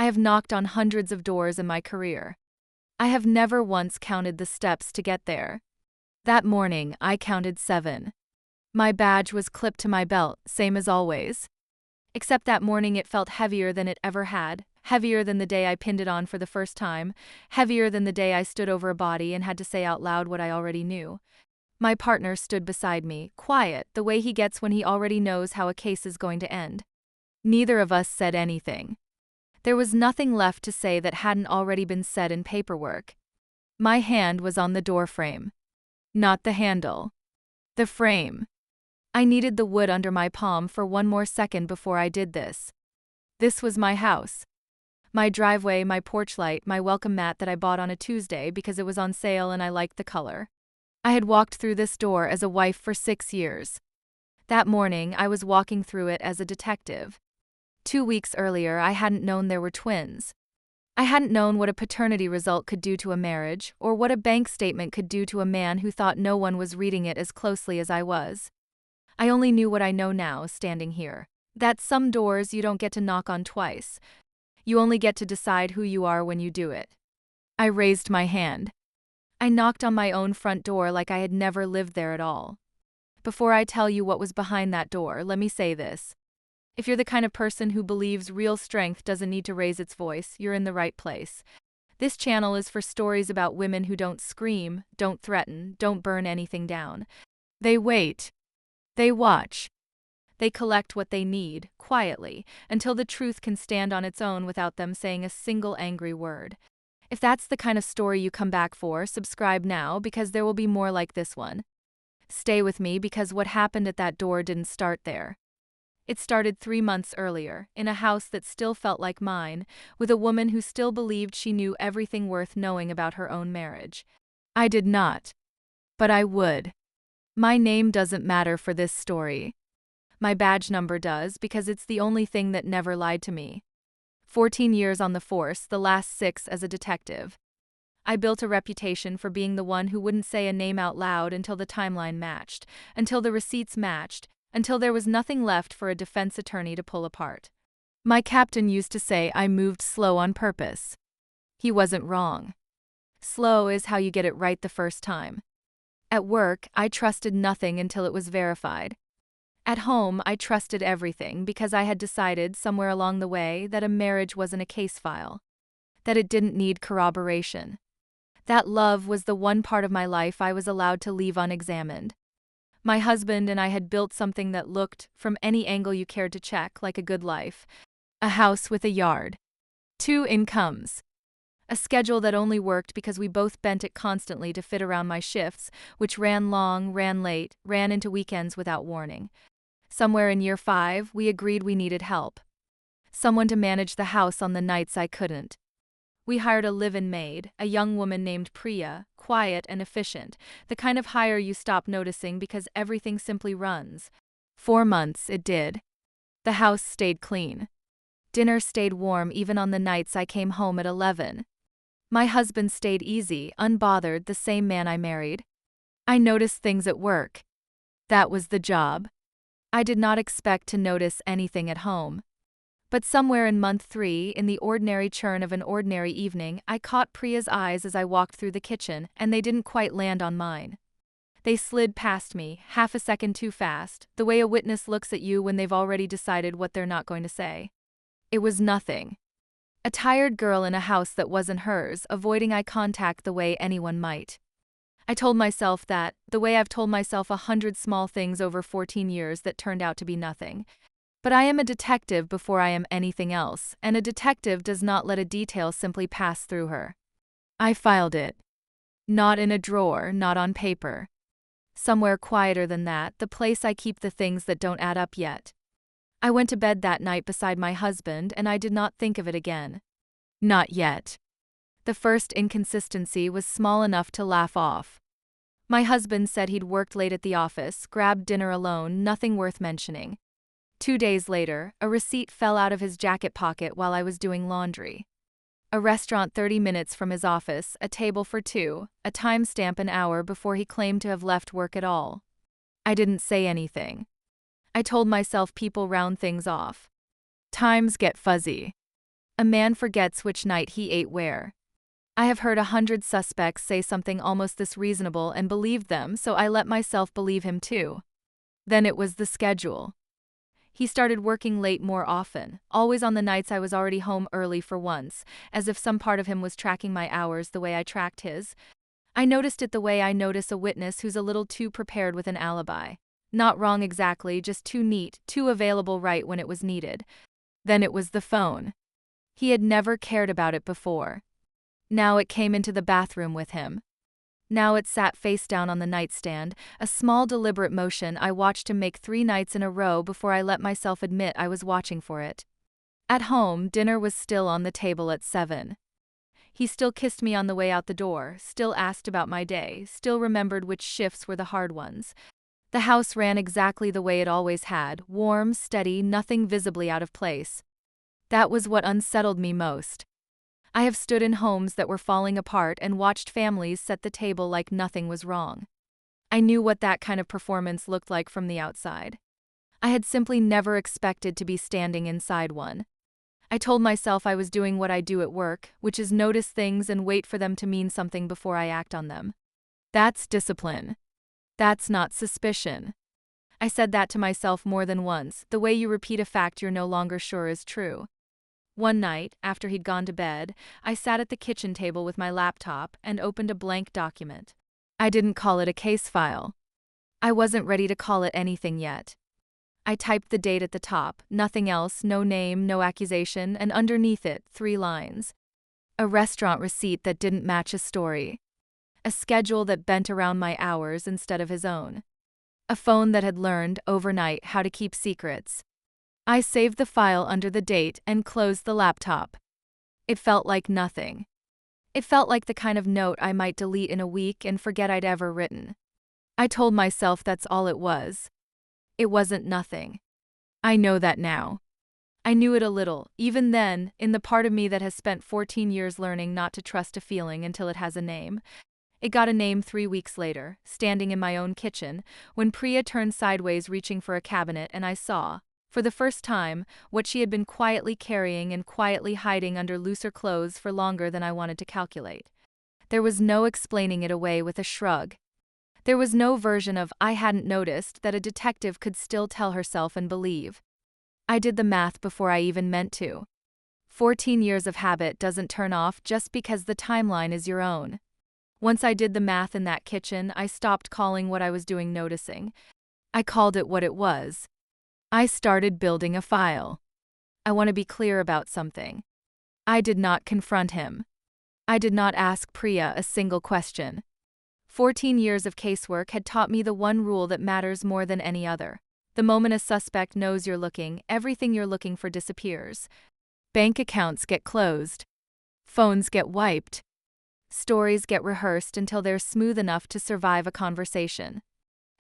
I have knocked on hundreds of doors in my career. I have never once counted the steps to get there. That morning, I counted 7. My badge was clipped to my belt, same as always. Except that morning it felt heavier than it ever had, heavier than the day I pinned it on for the first time, heavier than the day I stood over a body and had to say out loud what I already knew. My partner stood beside me, quiet, the way he gets when he already knows how a case is going to end. Neither of us said anything. There was nothing left to say that hadn't already been said in paperwork. My hand was on the door frame. Not the handle. The frame. I needed the wood under my palm for one more second before I did this. This was my house. My driveway, my porch light, my welcome mat that I bought on a Tuesday because it was on sale and I liked the color. I had walked through this door as a wife for 6 years. That morning, I was walking through it as a detective. 2 weeks earlier, I hadn't known there were twins. I hadn't known what a paternity result could do to a marriage, or what a bank statement could do to a man who thought no one was reading it as closely as I was. I only knew what I know now, standing here. That some doors you don't get to knock on twice. You only get to decide who you are when you do it. I raised my hand. I knocked on my own front door like I had never lived there at all. Before I tell you what was behind that door, let me say this. If you're the kind of person who believes real strength doesn't need to raise its voice, you're in the right place. This channel is for stories about women who don't scream, don't threaten, don't burn anything down. They wait. They watch. They collect what they need, quietly, until the truth can stand on its own without them saying a single angry word. If that's the kind of story you come back for, subscribe now because there will be more like this one. Stay with me because what happened at that door didn't start there. It started 3 months earlier, in a house that still felt like mine, with a woman who still believed she knew everything worth knowing about her own marriage. I did not. But I would. My name doesn't matter for this story. My badge number does because it's the only thing that never lied to me. 14 years on the force, the last 6 as a detective. I built a reputation for being the one who wouldn't say a name out loud until the timeline matched, until the receipts matched, until there was nothing left for a defense attorney to pull apart. My captain used to say I moved slow on purpose. He wasn't wrong. Slow is how you get it right the first time. At work, I trusted nothing until it was verified. At home, I trusted everything because I had decided somewhere along the way that a marriage wasn't a case file, that it didn't need corroboration. That love was the one part of my life I was allowed to leave unexamined. My husband and I had built something that looked, from any angle you cared to check, like a good life. A house with a yard. 2 incomes. A schedule that only worked because we both bent it constantly to fit around my shifts, which ran long, ran late, ran into weekends without warning. Somewhere in year 5, we agreed we needed help. Someone to manage the house on the nights I couldn't. We hired a live-in maid, a young woman named Priya, quiet and efficient, the kind of hire you stop noticing because everything simply runs. 4 months it did. The house stayed clean. Dinner stayed warm even on the nights I came home at 11. My husband stayed easy, unbothered, the same man I married. I noticed things at work. That was the job. I did not expect to notice anything at home. But somewhere in month 3, in the ordinary churn of an ordinary evening, I caught Priya's eyes as I walked through the kitchen, and they didn't quite land on mine. They slid past me, half a second too fast, the way a witness looks at you when they've already decided what they're not going to say. It was nothing. A tired girl in a house that wasn't hers, avoiding eye contact the way anyone might. I told myself that, the way I've told myself 100 small things over 14 years that turned out to be nothing. But I am a detective before I am anything else, and a detective does not let a detail simply pass through her. I filed it. Not in a drawer, not on paper. Somewhere quieter than that, the place I keep the things that don't add up yet. I went to bed that night beside my husband and I did not think of it again. Not yet. The first inconsistency was small enough to laugh off. My husband said he'd worked late at the office, grabbed dinner alone, nothing worth mentioning. 2 days later, a receipt fell out of his jacket pocket while I was doing laundry. A restaurant 30 minutes from his office, a table for 2, a timestamp an hour before he claimed to have left work at all. I didn't say anything. I told myself people round things off. Times get fuzzy. A man forgets which night he ate where. I have heard 100 suspects say something almost this reasonable and believed them, so I let myself believe him too. Then it was the schedule. He started working late more often, always on the nights I was already home early for once, as if some part of him was tracking my hours the way I tracked his. I noticed it the way I notice a witness who's a little too prepared with an alibi. Not wrong exactly, just too neat, too available right when it was needed. Then it was the phone. He had never cared about it before. Now it came into the bathroom with him. Now it sat face down on the nightstand, a small deliberate motion I watched him make 3 nights in a row before I let myself admit I was watching for it. At home, dinner was still on the table at 7. He still kissed me on the way out the door, still asked about my day, still remembered which shifts were the hard ones. The house ran exactly the way it always had, warm, steady, nothing visibly out of place. That was what unsettled me most. I have stood in homes that were falling apart and watched families set the table like nothing was wrong. I knew what that kind of performance looked like from the outside. I had simply never expected to be standing inside one. I told myself I was doing what I do at work, which is notice things and wait for them to mean something before I act on them. That's discipline. That's not suspicion. I said that to myself more than once, the way you repeat a fact you're no longer sure is true. One night, after he'd gone to bed, I sat at the kitchen table with my laptop and opened a blank document. I didn't call it a case file. I wasn't ready to call it anything yet. I typed the date at the top, nothing else, no name, no accusation, and underneath it, 3 lines. A restaurant receipt that didn't match a story. A schedule that bent around my hours instead of his own. A phone that had learned, overnight, how to keep secrets. I saved the file under the date and closed the laptop. It felt like nothing. It felt like the kind of note I might delete in a week and forget I'd ever written. I told myself that's all it was. It wasn't nothing. I know that now. I knew it a little, even then, in the part of me that has spent 14 years learning not to trust a feeling until it has a name. It got a name 3 weeks later, standing in my own kitchen, when Priya turned sideways reaching for a cabinet and I saw, for the first time, what she had been quietly carrying and quietly hiding under looser clothes for longer than I wanted to calculate. There was no explaining it away with a shrug. There was no version of I hadn't noticed that a detective could still tell herself and believe. I did the math before I even meant to. 14 years of habit doesn't turn off just because the timeline is your own. Once I did the math in that kitchen, I stopped calling what I was doing noticing. I called it what it was. I started building a file. I want to be clear about something. I did not confront him. I did not ask Priya a single question. 14 years of casework had taught me the one rule that matters more than any other. The moment a suspect knows you're looking, everything you're looking for disappears. Bank accounts get closed. Phones get wiped. Stories get rehearsed until they're smooth enough to survive a conversation.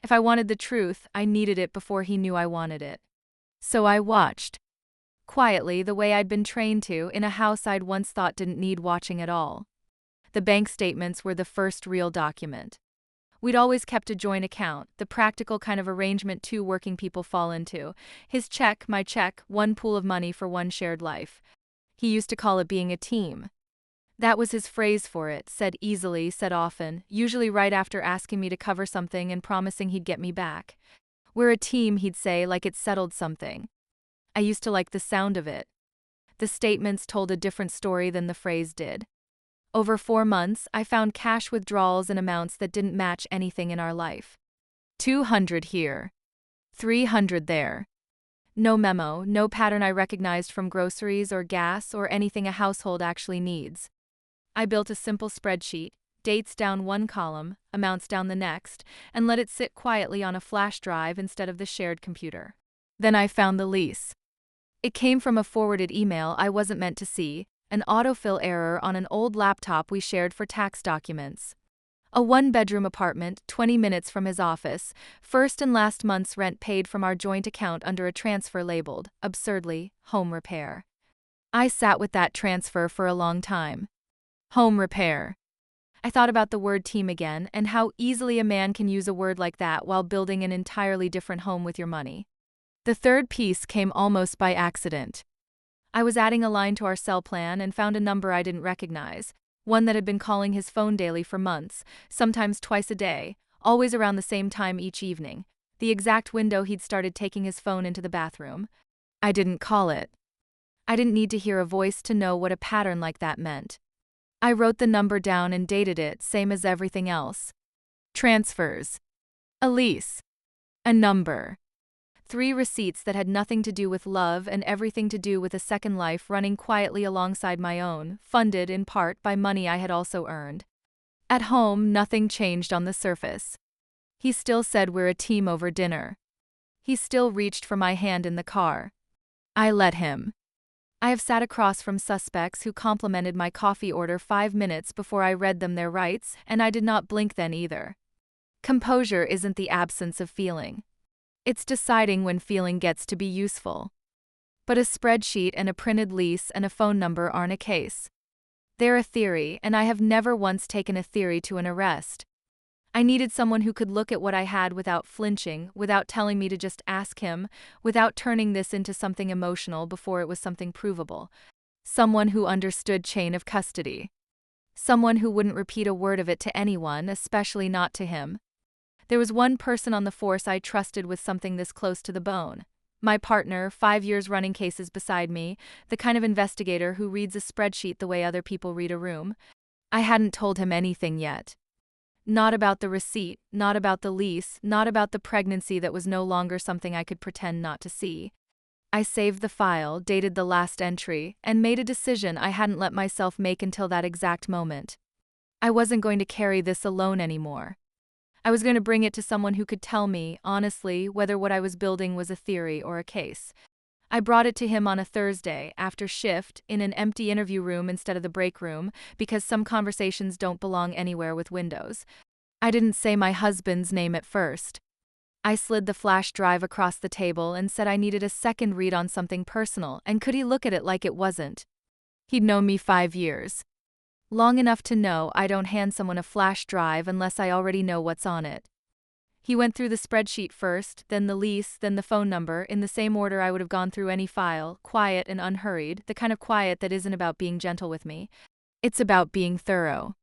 If I wanted the truth, I needed it before he knew I wanted it. So I watched. Quietly, the way I'd been trained to, in a house I'd once thought didn't need watching at all. The bank statements were the first real document. We'd always kept a joint account, the practical kind of arrangement 2 working people fall into. His check, my check, one pool of money for one shared life. He used to call it being a team. That was his phrase for it, said easily, said often, usually right after asking me to cover something and promising he'd get me back. We're a team, he'd say, like it settled something. I used to like the sound of it. The statements told a different story than the phrase did. Over 4 months, I found cash withdrawals in amounts that didn't match anything in our life. 200 here. 300 there. No memo, no pattern I recognized from groceries or gas or anything a household actually needs. I built a simple spreadsheet, dates down one column, amounts down the next, and let it sit quietly on a flash drive instead of the shared computer. Then I found the lease. It came from a forwarded email I wasn't meant to see, an autofill error on an old laptop we shared for tax documents. A 1-bedroom apartment, 20 minutes from his office, first and last month's rent paid from our joint account under a transfer labeled, absurdly, home repair. I sat with that transfer for a long time. Home repair. I thought about the word team again and how easily a man can use a word like that while building an entirely different home with your money. The third piece came almost by accident. I was adding a line to our cell plan and found a number I didn't recognize, one that had been calling his phone daily for months, sometimes twice a day, always around the same time each evening, the exact window he'd started taking his phone into the bathroom. I didn't call it. I didn't need to hear a voice to know what a pattern like that meant. I wrote the number down and dated it, same as everything else. Transfers. A lease. A number. 3 receipts that had nothing to do with love and everything to do with a second life running quietly alongside my own, funded in part by money I had also earned. At home, nothing changed on the surface. He still said we're a team over dinner. He still reached for my hand in the car. I let him. I have sat across from suspects who complimented my coffee order 5 minutes before I read them their rights, and I did not blink then either. Composure isn't the absence of feeling. It's deciding when feeling gets to be useful. But a spreadsheet and a printed lease and a phone number aren't a case. They're a theory, and I have never once taken a theory to an arrest. I needed someone who could look at what I had without flinching, without telling me to just ask him, without turning this into something emotional before it was something provable. Someone who understood chain of custody. Someone who wouldn't repeat a word of it to anyone, especially not to him. There was one person on the force I trusted with something this close to the bone. My partner, 5 years running cases beside me, the kind of investigator who reads a spreadsheet the way other people read a room. I hadn't told him anything yet. Not about the receipt, not about the lease, not about the pregnancy that was no longer something I could pretend not to see. I saved the file, dated the last entry, and made a decision I hadn't let myself make until that exact moment. I wasn't going to carry this alone anymore. I was going to bring it to someone who could tell me, honestly, whether what I was building was a theory or a case. I brought it to him on a Thursday, after shift, in an empty interview room instead of the break room, because some conversations don't belong anywhere with windows. I didn't say my husband's name at first. I slid the flash drive across the table and said I needed a second read on something personal, and could he look at it like it wasn't? He'd known me 5 years. Long enough to know I don't hand someone a flash drive unless I already know what's on it. He went through the spreadsheet first, then the lease, then the phone number, in the same order I would have gone through any file, quiet and unhurried, the kind of quiet that isn't about being gentle with me. It's about being thorough.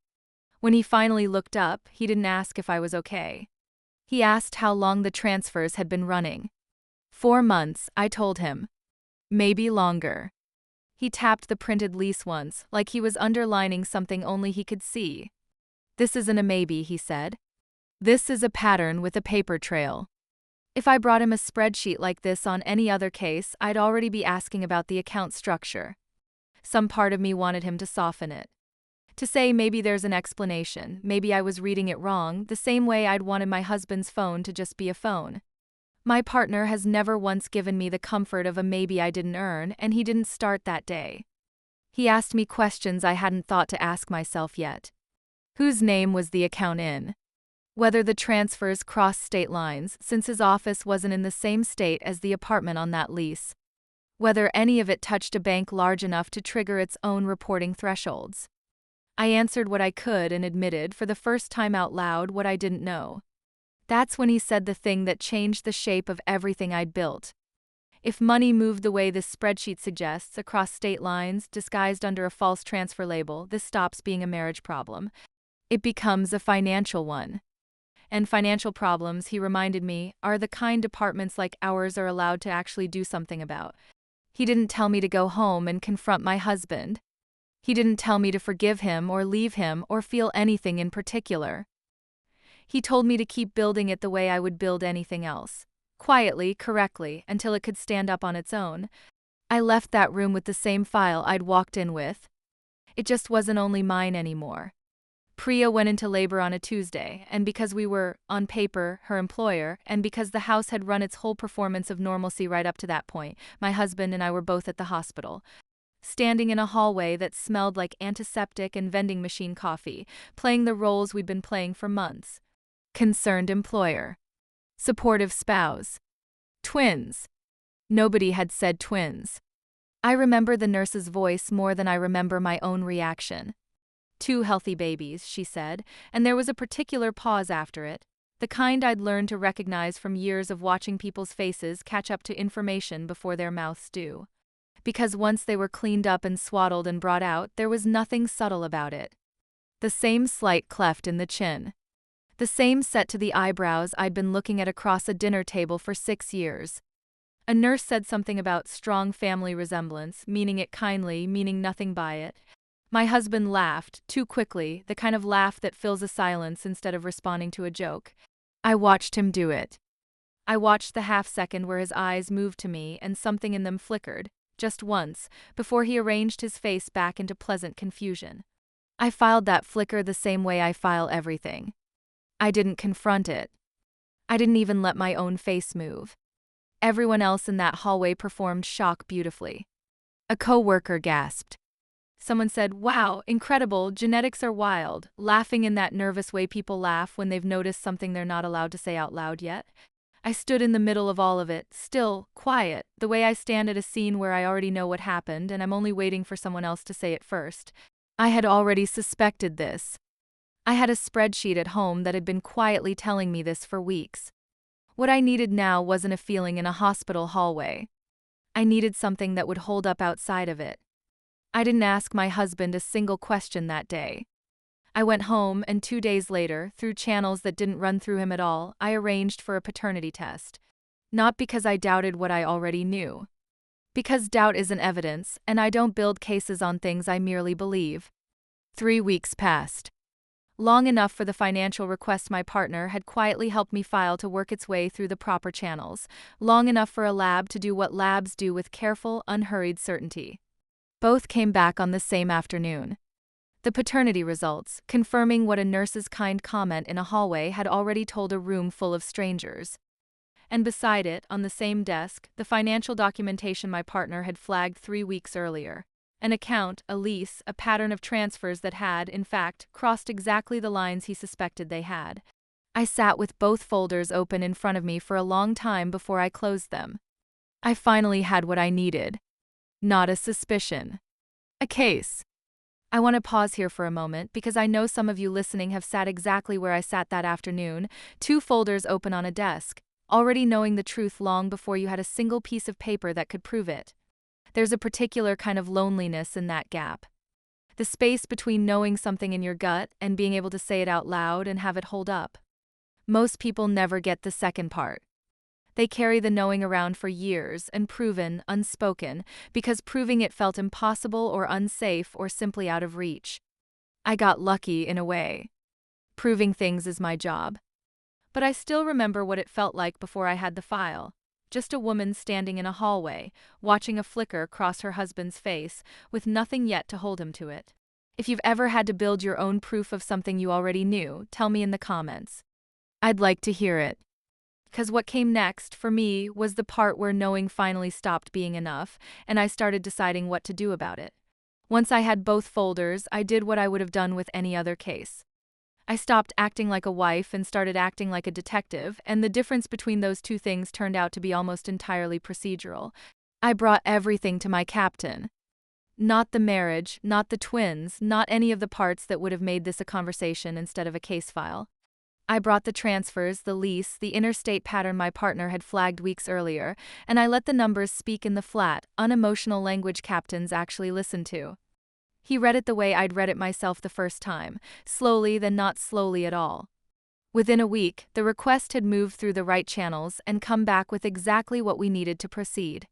When he finally looked up, he didn't ask if I was okay. He asked how long the transfers had been running. 4 months, I told him. Maybe longer. He tapped the printed lease once, like he was underlining something only he could see. This isn't a maybe, he said. This is a pattern with a paper trail. If I brought him a spreadsheet like this on any other case, I'd already be asking about the account structure. Some part of me wanted him to soften it. To say maybe there's an explanation, maybe I was reading it wrong, the same way I'd wanted my husband's phone to just be a phone. My partner has never once given me the comfort of a maybe I didn't earn, and he didn't start that day. He asked me questions I hadn't thought to ask myself yet. Whose name was the account in? Whether the transfers crossed state lines, since his office wasn't in the same state as the apartment on that lease. Whether any of it touched a bank large enough to trigger its own reporting thresholds. I answered what I could and admitted, for the first time out loud, what I didn't know. That's when he said the thing that changed the shape of everything I'd built. If money moved the way this spreadsheet suggests, across state lines, disguised under a false transfer label, this stops being a marriage problem. It becomes a financial one. And financial problems, he reminded me, are the kind departments like ours are allowed to actually do something about. He didn't tell me to go home and confront my husband. He didn't tell me to forgive him or leave him or feel anything in particular. He told me to keep building it the way I would build anything else. Quietly, correctly, until it could stand up on its own. I left that room with the same file I'd walked in with. It just wasn't only mine anymore. Priya went into labor on a Tuesday, and because we were, on paper, her employer, and because the house had run its whole performance of normalcy right up to that point, my husband and I were both at the hospital. Standing in a hallway that smelled like antiseptic and vending machine coffee, playing the roles we'd been playing for months. Concerned employer. Supportive spouse. Twins. Nobody had said twins. I remember the nurse's voice more than I remember my own reaction. 2 healthy babies, she said, and there was a particular pause after it, the kind I'd learned to recognize from years of watching people's faces catch up to information before their mouths do. Because once they were cleaned up and swaddled and brought out, there was nothing subtle about it. The same slight cleft in the chin. The same set to the eyebrows I'd been looking at across a dinner table for 6 years. A nurse said something about strong family resemblance, meaning it kindly, meaning nothing by it. My husband laughed, too quickly, the kind of laugh that fills a silence instead of responding to a joke. I watched him do it. I watched the half-second where his eyes moved to me and something in them flickered, just once, before he arranged his face back into pleasant confusion. I filed that flicker the same way I file everything. I didn't confront it. I didn't even let my own face move. Everyone else in that hallway performed shock beautifully. A co-worker gasped. Someone said, "Wow, incredible, genetics are wild," laughing in that nervous way people laugh when they've noticed something they're not allowed to say out loud yet. I stood in the middle of all of it, still, quiet, the way I stand at a scene where I already know what happened and I'm only waiting for someone else to say it first. I had already suspected this. I had a spreadsheet at home that had been quietly telling me this for weeks. What I needed now wasn't a feeling in a hospital hallway. I needed something that would hold up outside of it. I didn't ask my husband a single question that day. I went home and 2 days later, through channels that didn't run through him at all, I arranged for a paternity test. Not because I doubted what I already knew. Because doubt isn't evidence, and I don't build cases on things I merely believe. 3 weeks passed. Long enough for the financial request my partner had quietly helped me file to work its way through the proper channels. Long enough for a lab to do what labs do with careful, unhurried certainty. Both came back on the same afternoon. The paternity results, confirming what a nurse's kind comment in a hallway had already told a room full of strangers. And beside it, on the same desk, the financial documentation my partner had flagged 3 weeks earlier. An account, a lease, a pattern of transfers that had, in fact, crossed exactly the lines he suspected they had. I sat with both folders open in front of me for a long time before I closed them. I finally had what I needed. Not a suspicion. A case. I want to pause here for a moment because I know some of you listening have sat exactly where I sat that afternoon, 2 folders open on a desk, already knowing the truth long before you had a single piece of paper that could prove it. There's a particular kind of loneliness in that gap. The space between knowing something in your gut and being able to say it out loud and have it hold up. Most people never get the second part. They carry the knowing around for years, unproven, unspoken, because proving it felt impossible or unsafe or simply out of reach. I got lucky in a way. Proving things is my job. But I still remember what it felt like before I had the file. Just a woman standing in a hallway, watching a flicker cross her husband's face, with nothing yet to hold him to it. If you've ever had to build your own proof of something you already knew, tell me in the comments. I'd like to hear it. Because what came next, for me, was the part where knowing finally stopped being enough, and I started deciding what to do about it. Once I had both folders, I did what I would have done with any other case. I stopped acting like a wife and started acting like a detective, and the difference between those two things turned out to be almost entirely procedural. I brought everything to my captain. Not the marriage, not the twins, not any of the parts that would have made this a conversation instead of a case file. I brought the transfers, the lease, the interstate pattern my partner had flagged weeks earlier, and I let the numbers speak in the flat, unemotional language captains actually listen to. He read it the way I'd read it myself the first time, slowly then not slowly at all. Within a week, the request had moved through the right channels and come back with exactly what we needed to proceed.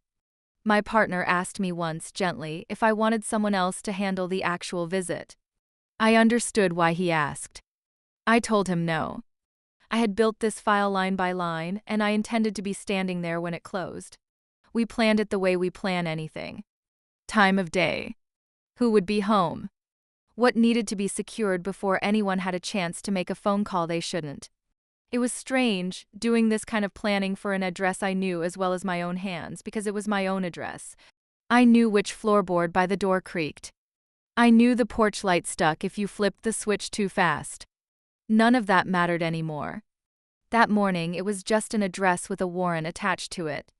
My partner asked me once, gently, if I wanted someone else to handle the actual visit. I understood why he asked. I told him no. I had built this file line by line, and I intended to be standing there when it closed. We planned it the way we plan anything. Time of day. Who would be home? What needed to be secured before anyone had a chance to make a phone call they shouldn't. It was strange, doing this kind of planning for an address I knew as well as my own hands, because it was my own address. I knew which floorboard by the door creaked. I knew the porch light stuck if you flipped the switch too fast. None of that mattered anymore. That morning, it was just an address with a warrant attached to it.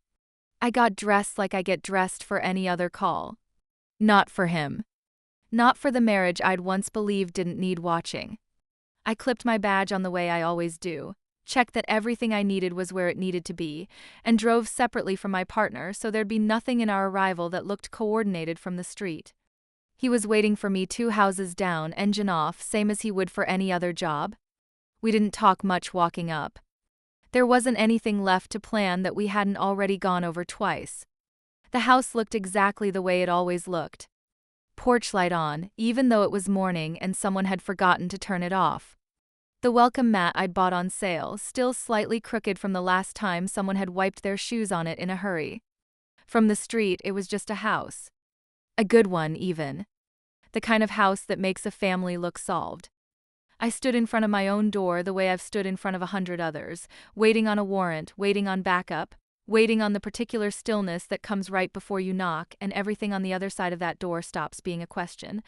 I got dressed like I get dressed for any other call. Not for him. Not for the marriage I'd once believed didn't need watching. I clipped my badge on the way I always do, checked that everything I needed was where it needed to be, and drove separately from my partner so there'd be nothing in our arrival that looked coordinated from the street. He was waiting for me 2 houses down, engine off, same as he would for any other job. We didn't talk much walking up. There wasn't anything left to plan that we hadn't already gone over twice. The house looked exactly the way it always looked. Porch light on, even though it was morning and someone had forgotten to turn it off. The welcome mat I'd bought on sale, still slightly crooked from the last time someone had wiped their shoes on it in a hurry. From the street, it was just a house. A good one, even. The kind of house that makes a family look solved. I stood in front of my own door the way I've stood in front of 100 others, waiting on a warrant, waiting on backup, waiting on the particular stillness that comes right before you knock and everything on the other side of that door stops being a question.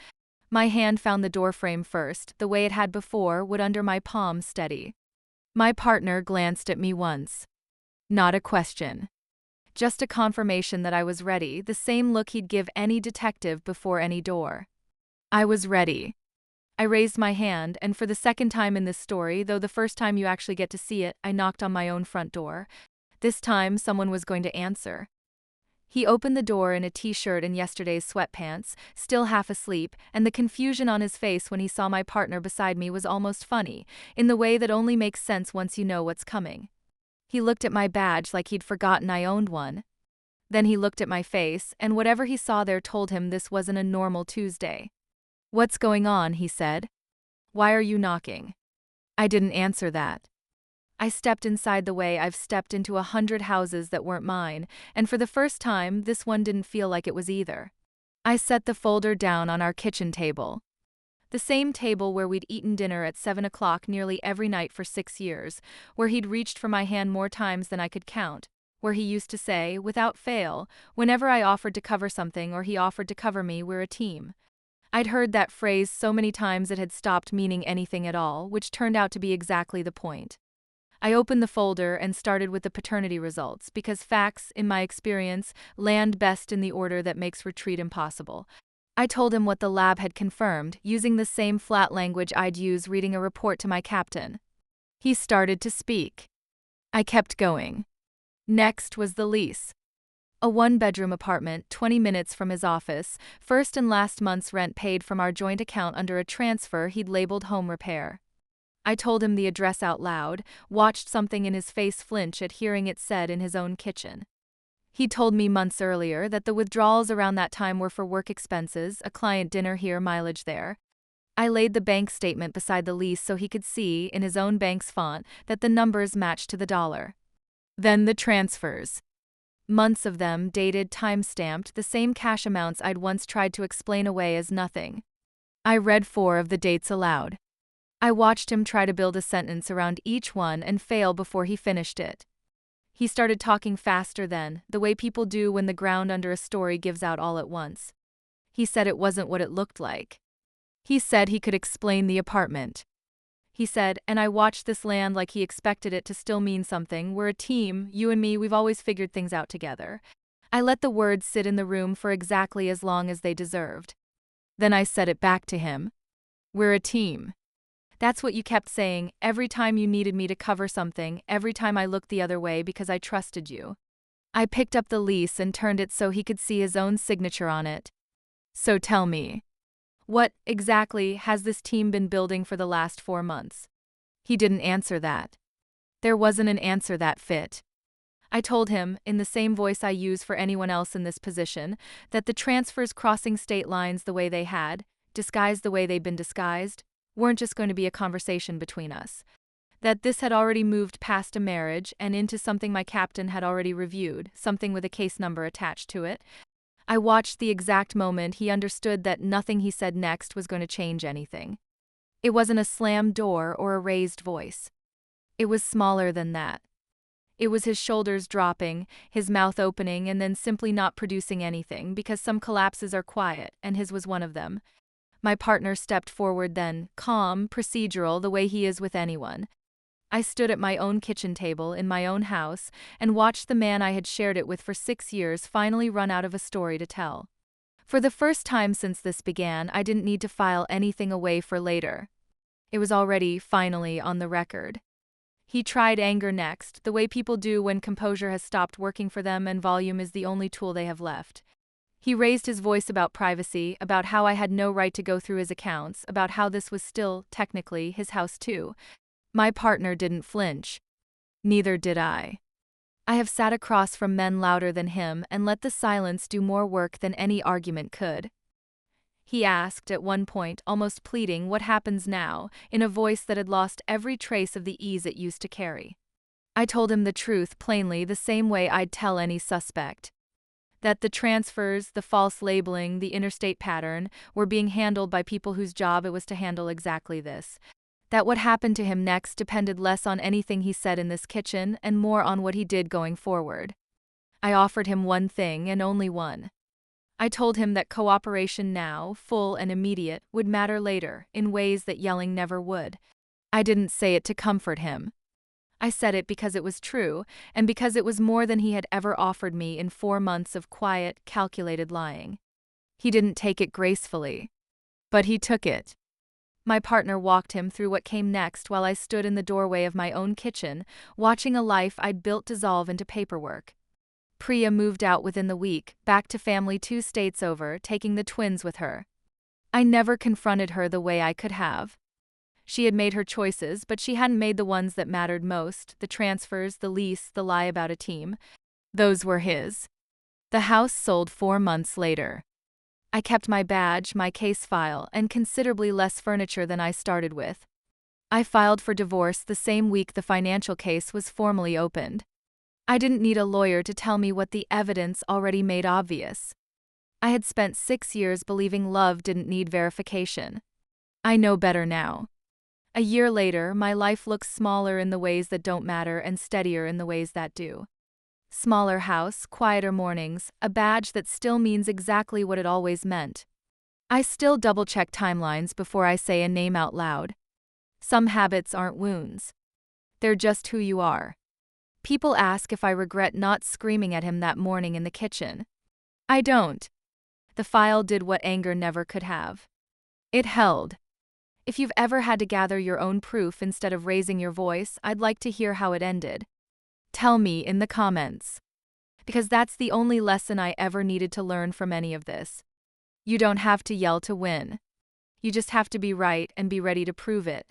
My hand found the doorframe first, the way it had before, would under my palm steady. My partner glanced at me once. Not a question. Just a confirmation that I was ready, the same look he'd give any detective before any door. I was ready. I raised my hand, and for the second time in this story, though the first time you actually get to see it, I knocked on my own front door. This time, someone was going to answer. He opened the door in a t-shirt and yesterday's sweatpants, still half asleep, and the confusion on his face when he saw my partner beside me was almost funny, in the way that only makes sense once you know what's coming. He looked at my badge like he'd forgotten I owned one. Then he looked at my face, and whatever he saw there told him this wasn't a normal Tuesday. "What's going on?" he said. "Why are you knocking?" I didn't answer that. I stepped inside the way I've stepped into 100 houses that weren't mine, and for the first time, this one didn't feel like it was either. I set the folder down on our kitchen table. The same table where we'd eaten dinner at 7 o'clock nearly every night for 6 years, where he'd reached for my hand more times than I could count, where he used to say, without fail, whenever I offered to cover something or he offered to cover me, "We're a team." I'd heard that phrase so many times it had stopped meaning anything at all, which turned out to be exactly the point. I opened the folder and started with the paternity results because facts, in my experience, land best in the order that makes retreat impossible. I told him what the lab had confirmed, using the same flat language I'd use reading a report to my captain. He started to speak. I kept going. Next was the lease. A 1-bedroom apartment, 20 minutes from his office, first and last month's rent paid from our joint account under a transfer he'd labeled home repair. I told him the address out loud, watched something in his face flinch at hearing it said in his own kitchen. He told me months earlier that the withdrawals around that time were for work expenses, a client dinner here, mileage there. I laid the bank statement beside the lease so he could see, in his own bank's font, that the numbers matched to the dollar. Then the transfers. Months of them, dated, time-stamped, the same cash amounts I'd once tried to explain away as nothing. I read 4 of the dates aloud. I watched him try to build a sentence around each one and fail before he finished it. He started talking faster then, the way people do when the ground under a story gives out all at once. He said it wasn't what it looked like. He said he could explain the apartment. He said, and I watched this land like he expected it to still mean something. "We're a team, you and me, we've always figured things out together." I let the words sit in the room for exactly as long as they deserved. Then I said it back to him. "We're a team. That's what you kept saying, every time you needed me to cover something, every time I looked the other way because I trusted you." I picked up the lease and turned it so he could see his own signature on it. "So tell me, what, exactly, has this team been building for the last 4 months?" He didn't answer that. There wasn't an answer that fit. I told him, in the same voice I use for anyone else in this position, that the transfers crossing state lines the way they had, disguised the way they'd been disguised, weren't just going to be a conversation between us. That this had already moved past a marriage and into something my captain had already reviewed, something with a case number attached to it. I watched the exact moment he understood that nothing he said next was going to change anything. It wasn't a slammed door or a raised voice. It was smaller than that. It was his shoulders dropping, his mouth opening and then simply not producing anything because some collapses are quiet, and his was one of them. My partner stepped forward then, calm, procedural, the way he is with anyone. I stood at my own kitchen table in my own house and watched the man I had shared it with for 6 years finally run out of a story to tell. For the first time since this began, I didn't need to file anything away for later. It was already, finally, on the record. He tried anger next, the way people do when composure has stopped working for them and volume is the only tool they have left. He raised his voice about privacy, about how I had no right to go through his accounts, about how this was still, technically, his house too. My partner didn't flinch. Neither did I. I have sat across from men louder than him and let the silence do more work than any argument could. He asked, at one point, almost pleading, what happens now, in a voice that had lost every trace of the ease it used to carry. I told him the truth plainly, the same way I'd tell any suspect. That the transfers, the false labeling, the interstate pattern, were being handled by people whose job it was to handle exactly this. That what happened to him next depended less on anything he said in this kitchen and more on what he did going forward. I offered him one thing and only one. I told him that cooperation now, full and immediate, would matter later, in ways that yelling never would. I didn't say it to comfort him. I said it because it was true, and because it was more than he had ever offered me in 4 months of quiet, calculated lying. He didn't take it gracefully. But he took it. My partner walked him through what came next while I stood in the doorway of my own kitchen, watching a life I'd built dissolve into paperwork. Priya moved out within the week, back to family 2 states over, taking the twins with her. I never confronted her the way I could have. She had made her choices, but she hadn't made the ones that mattered most, the transfers, the lease, the lie about a team. Those were his. The house sold 4 months later. I kept my badge, my case file, and considerably less furniture than I started with. I filed for divorce the same week the financial case was formally opened. I didn't need a lawyer to tell me what the evidence already made obvious. I had spent 6 years believing love didn't need verification. I know better now. A year later, my life looks smaller in the ways that don't matter and steadier in the ways that do. Smaller house, quieter mornings, a badge that still means exactly what it always meant. I still double-check timelines before I say a name out loud. Some habits aren't wounds. They're just who you are. People ask if I regret not screaming at him that morning in the kitchen. I don't. The file did what anger never could have. It held. If you've ever had to gather your own proof instead of raising your voice, I'd like to hear how it ended. Tell me in the comments. Because that's the only lesson I ever needed to learn from any of this. You don't have to yell to win. You just have to be right and be ready to prove it.